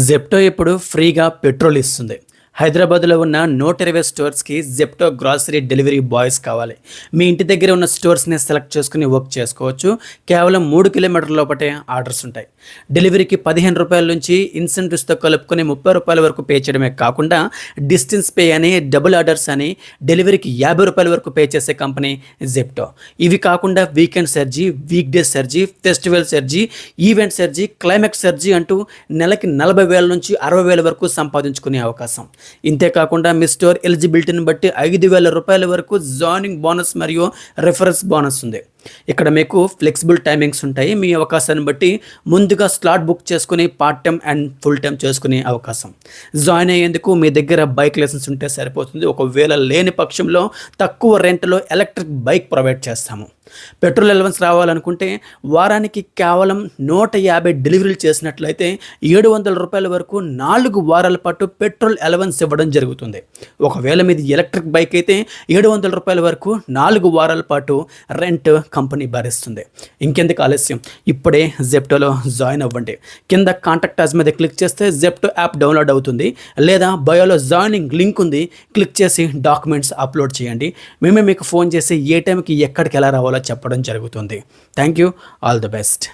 Zepto ఇప్పుడు ఫ్రీగా petrol ఇస్తుంది. హైదరాబాద్లో ఉన్న 120 స్టోర్స్కి జెప్టో గ్రాసరీ డెలివరీ బాయ్స్ కావాలి. మీ ఇంటి దగ్గర ఉన్న స్టోర్స్ని సెలెక్ట్ చేసుకుని వర్క్ చేసుకోవచ్చు. కేవలం 3 కిలోమీటర్ల లోపటే ఆర్డర్స్ ఉంటాయి. డెలివరీకి 15 రూపాయల నుంచి ఇన్సెంటివ్స్తో కలుపుకొని 30 రూపాయల వరకు పే చేయడమే కాకుండా డిస్టెన్స్ పే అని, డబుల్ ఆర్డర్స్ అని, డెలివరీకి 50 రూపాయల వరకు పే చేసే కంపెనీ జెప్టో. ఇవి కాకుండా weekend surge, week days surge, festival surge, event surge, climax surge అంటూ నెలకి 40,000 నుంచి 60,000 వరకు సంపాదించుకునే అవకాశం. ఇంతేకాకుండా మీ స్టోర్ ఎలిజిబిలిటీని బట్టి 5,000 రూపాయల వరకు జాయినింగ్ బోనస్ మరియు రెఫరెన్స్ బోనస్ ఉంది. ఇక్కడ మీకు ఫ్లెక్సిబుల్ టైమింగ్స్ ఉంటాయి. మీ అవకాశాన్ని బట్టి ముందుగా స్లాట్ బుక్ చేసుకుని part time and full time చేసుకునే అవకాశం. జాయిన్ అయ్యేందుకు మీ దగ్గర బైక్ లైసెన్స్ ఉంటే సరిపోతుంది. ఒకవేళ లేని పక్షంలో తక్కువ రెంట్లో ఎలక్ట్రిక్ బైక్ ప్రొవైడ్ చేస్తాము. పెట్రోల్ అలవెన్స్ రావాలనుకుంటే వారానికి కేవలం 150 డెలివరీలు చేసినట్లయితే 700 రూపాయల వరకు 4 వారాల పాటు పెట్రోల్ అలవెన్స్ ఇవ్వడం జరుగుతుంది. ఒకవేళ మీది ఎలక్ట్రిక్ బైక్ అయితే 700 రూపాయల వరకు 4 వారాల పాటు రెంట్ కంపెనీ భరిస్తుంది. ఇంకెందుకు ఆలస్యం, ఇప్పుడే జెప్టోలో జాయిన్ అవ్వండి. కింద కాంటాక్ట్ అస్ మీద క్లిక్ చేస్తే జెప్టో యాప్ డౌన్లోడ్ అవుతుంది, లేదా బయోలో జాయినింగ్ లింక్ ఉంది, క్లిక్ చేసి డాక్యుమెంట్స్ అప్లోడ్ చేయండి. మేమే మీకు ఫోన్ చేసి ఏ టైంకి ఎక్కడికి ఎలా రావాలో చెప్పడం జరుగుతుంది. Thank you, all the best.